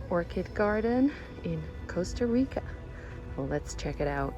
orchid garden in Costa Rica. Well, let's check it out.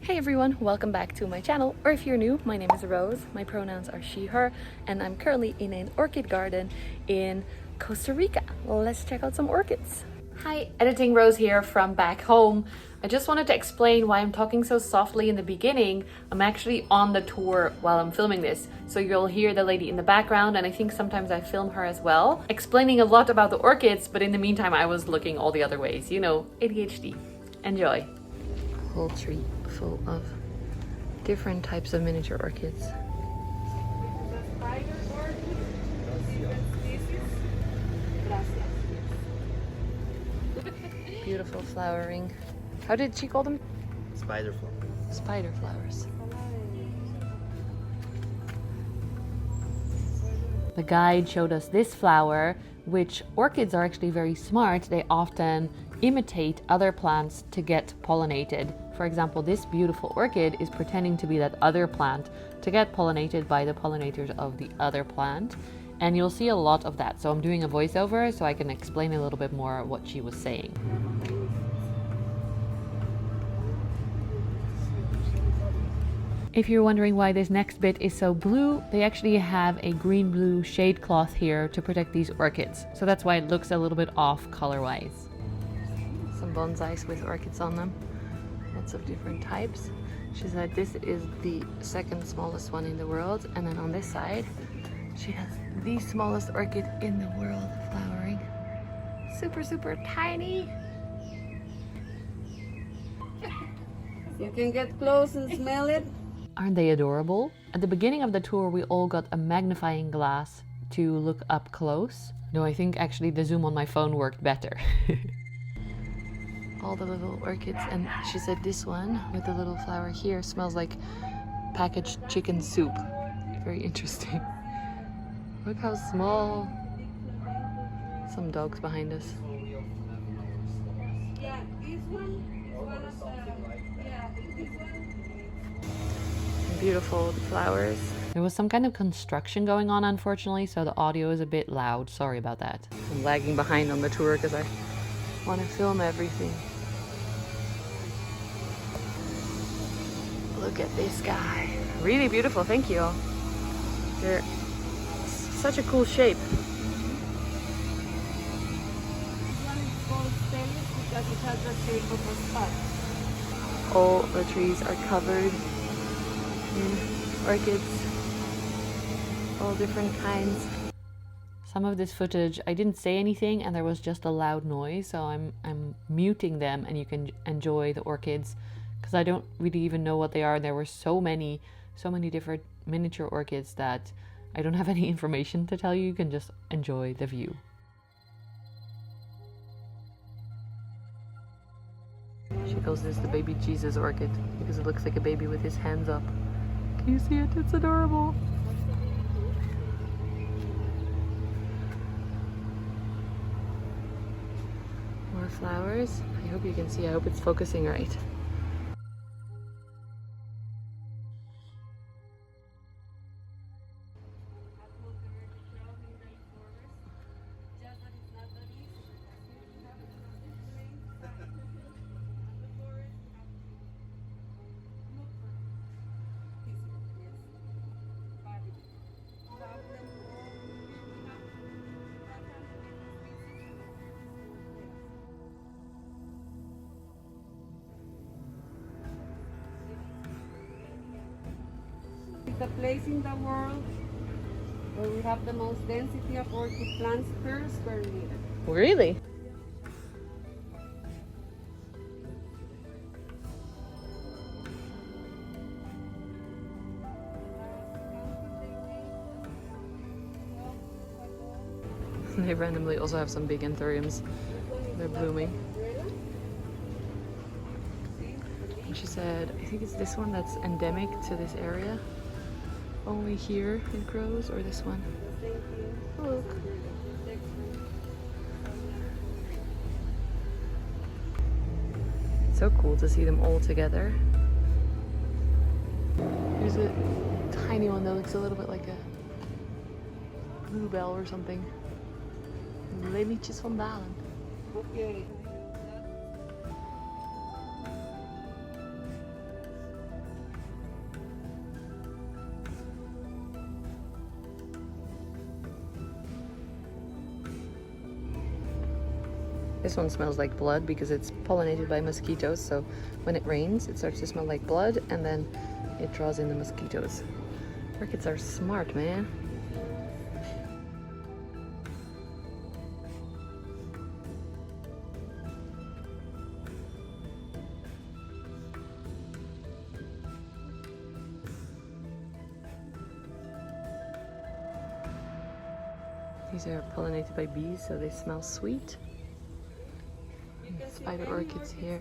Hey everyone, welcome back to my channel, or if you're new, my name is Rose, my pronouns are she, her, and I'm currently in an orchid garden in Costa Rica. Let's check out some orchids. Hi, Editing Rose here from back home. I just wanted to explain why I'm talking so softly in the beginning. I'm actually on the tour while I'm filming this, so you'll hear the lady in the background, and I think sometimes I film her as well, explaining a lot about the orchids, but in the meantime I was looking all the other ways, you know, ADHD. Enjoy. Whole tree full of different types of miniature orchids. Beautiful flowering. How did she call them? Spider flowers. Spider flowers. The guide showed us this flower, which orchids are actually very smart. They often imitate other plants to get pollinated. For example, this beautiful orchid is pretending to be that other plant to get pollinated by the pollinators of the other plant. And you'll see a lot of that. So I'm doing a voiceover so I can explain a little bit more what she was saying. If you're wondering why this next bit is so blue, they actually have a green-blue shade cloth here to protect these orchids. So that's why it looks a little bit off color-wise. Some bonsais with orchids on them. Lots of different types. She said this is the second smallest one in the world. And then on this side, she has the smallest orchid in the world flowering. Super, super tiny. You can get close and smell it. Aren't they adorable? At the beginning of the tour, we all got a magnifying glass to look up close. No, I think actually the zoom on my phone worked better. All the little orchids, and she said this one with the little flower here smells like packaged chicken soup. Very interesting. Look how small. Some dogs behind us. Yeah, this one of the, yeah, this one. Beautiful flowers. There was some kind of construction going on, unfortunately, so the audio is a bit loud. Sorry about that. I'm lagging behind on the tour because I want to film everything. Look at this guy. Really beautiful, thank you. They're such a cool shape. This one is called Stelis because it has the shape of a spot. All the trees are covered in orchids, all different kinds. Some of this footage, I didn't say anything and there was just a loud noise, so I'm muting them and you can enjoy the orchids because I don't really even know what they are. There were so many different miniature orchids that I don't have any information to tell you. You can just enjoy the view. She calls this the baby Jesus orchid because it looks like a baby with his hands up. Can you see it? It's adorable. More flowers. I hope you can see. I hope it's focusing right. The place in the world where we have the most density of orchid plants per square meter. Really? They randomly also have some big anthuriums. They're blooming. And she said, I think it's this one that's endemic to this area. Only here it grows, or this one. Oh, look. It's so cool to see them all together. Here's a tiny one that looks a little bit like a bluebell or something. Lelietjes van Dalen. Okay. This one smells like blood because it's pollinated by mosquitoes, so when it rains it starts to smell like blood and then it draws in the mosquitoes. Orchids are smart, man. These are pollinated by bees, so they smell sweet. Spider orchids here.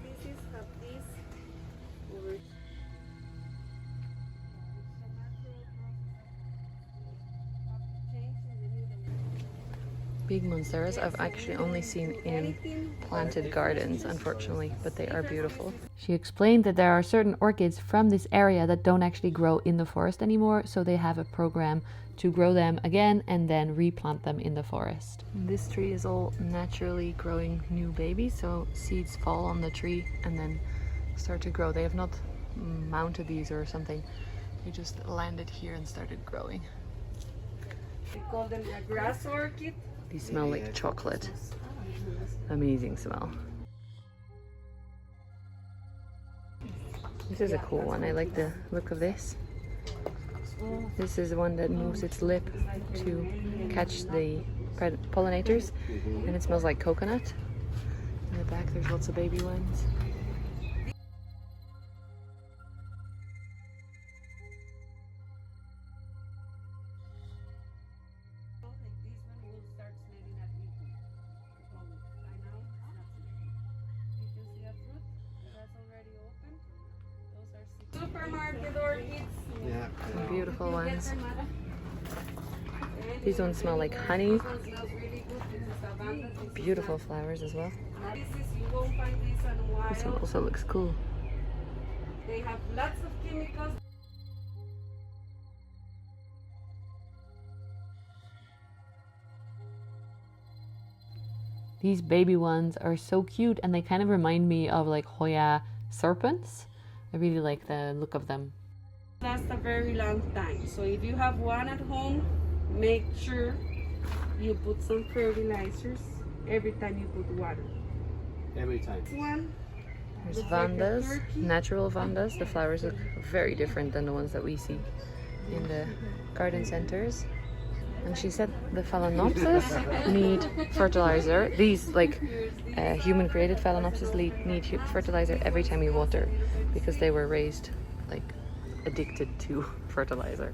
Big monsteras I've actually only seen in planted gardens, unfortunately, but they are beautiful. She explained that there are certain orchids from this area that don't actually grow in the forest anymore, so they have a program to grow them again and then replant them in the forest. This tree is all naturally growing new babies, so seeds fall on the tree and then start to grow. They have not mounted these or something. They just landed here and started growing. We call them a grass orchid. These smell like chocolate. Amazing smell. This is a cool one. I like the look of this. This is the one that moves its lip to catch the pollinators, and it smells like coconut. In the back there's lots of baby ones. Supermarket orchids. Yeah. Some beautiful ones. These ones smell like honey. This one smells really good. This is lavender. Beautiful flowers as well. You won't find this on wild. This one also looks cool. They have lots of chemicals. These baby ones are so cute and they kind of remind me of like Hoya serpents. I really like the look of them. Last a very long time. So if you have one at home, make sure you put some fertilizers every time you put water. Every time. This one. There's looks like a vandas, turkey. natural vandas. The flowers look very different than the ones that we see in the garden centers. And she said the phalaenopsis need fertilizer. These like human created phalaenopsis need fertilizer every time you water because they were raised like addicted to fertilizer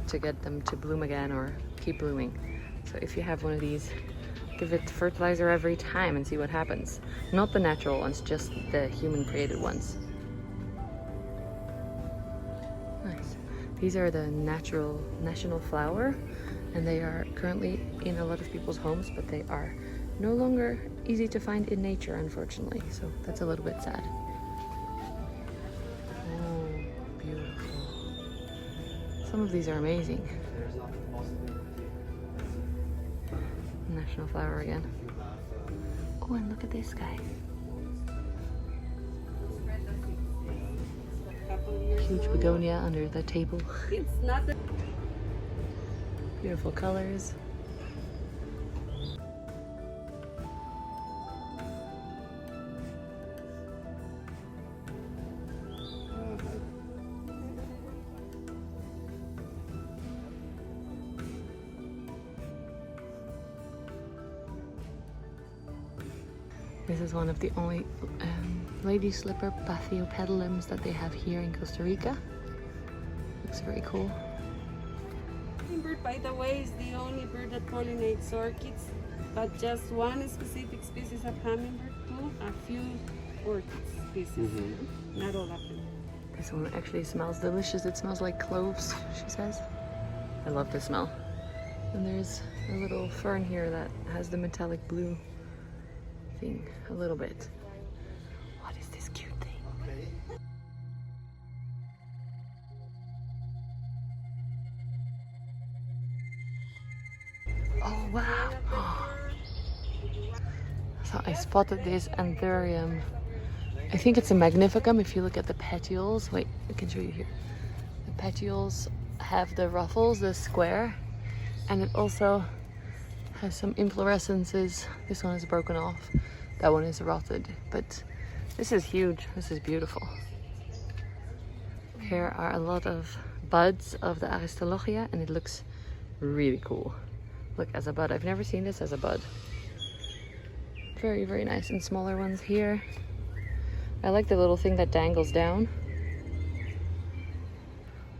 to get them to bloom again or keep blooming. So if you have one of these, give it fertilizer every time and see what happens. Not the natural ones, just the human created ones. Nice. These are the natural national flower, and they are currently in a lot of people's homes, but they are no longer easy to find in nature, unfortunately. So that's a little bit sad. Oh, beautiful. Some of these are amazing. National flower again. Oh, and look at this guy. Huge begonia under the table. It's not the Beautiful colors. This is one of the only lady slipper Bathyopedilums that they have here in Costa Rica. Looks very cool. Hummingbird, by the way, is the only bird that pollinates orchids, but just one specific species of hummingbird too, a few orchid species, not all of them. This one actually smells delicious. It smells like cloves, she says. I love the smell. And there's a little fern here that has the metallic blue thing, a little bit. What is this cute thing? Oh wow! So I spotted this anthurium. I think it's a magnificum if you look at the petioles. Wait, I can show you here. The petioles have the ruffles, the square, and it also has some inflorescences. This one is broken off. That one is rotted, but this is huge. This is beautiful. Here are a lot of buds of the Aristolochia, and it looks really cool. Look, as a bud. I've never seen this as a bud. Very, very nice. And smaller ones here. I like the little thing that dangles down.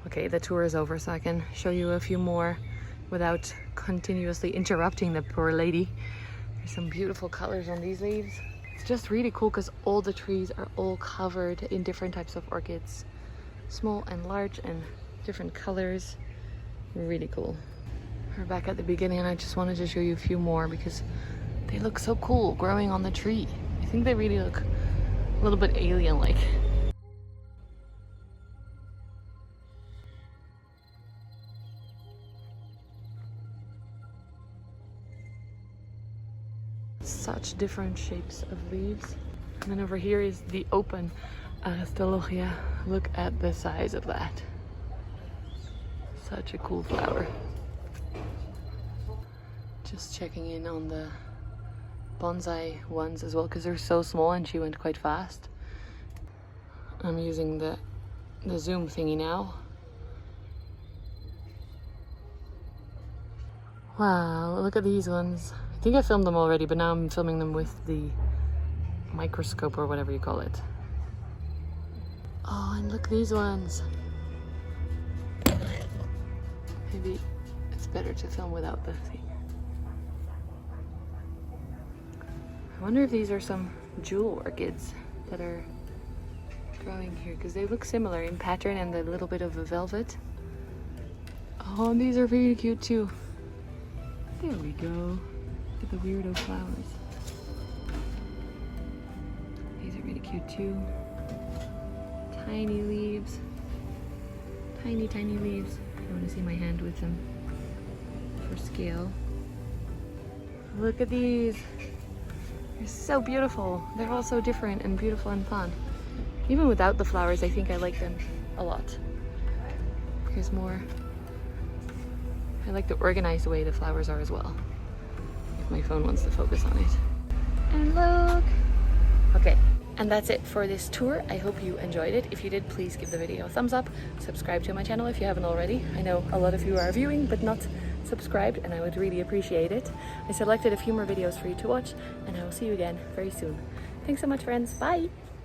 Okay, the tour is over, so I can show you a few more without continuously interrupting the poor lady. There's some beautiful colors on these leaves. It's just really cool because all the trees are all covered in different types of orchids. Small and large and different colors. Really cool. We're back at the beginning and I just wanted to show you a few more because they look so cool growing on the tree. I think they really look a little bit alien-like. Such different shapes of leaves. And then over here is the open Aristolochia. Look at the size of that. Such a cool flower. Just checking in on the bonsai ones as well because they're so small and she went quite fast. I'm using the zoom thingy now. Wow, look at these ones. I think I filmed them already, but now I'm filming them with the microscope or whatever you call it. Oh, and look these ones. Maybe it's better to film without the thing. I wonder if these are some jewel orchids that are growing here because they look similar in pattern and a little bit of a velvet. Oh, and these are really cute too. There we go. Look at the weirdo flowers. These are really cute too. Tiny leaves. Tiny, tiny leaves. I want to see my hand with them for scale. Look at these. They're so beautiful. They're all so different and beautiful and fun. Even without the flowers, I think I like them a lot. Here's more. I like the organized way the flowers are as well. If my phone wants to focus on it. And look! Okay, and that's it for this tour. I hope you enjoyed it. If you did, please give the video a thumbs up. Subscribe to my channel if you haven't already. I know a lot of you are viewing but not subscribed, and I would really appreciate it. I selected a few more videos for you to watch, and I will see you again very soon. Thanks so much, friends. Bye!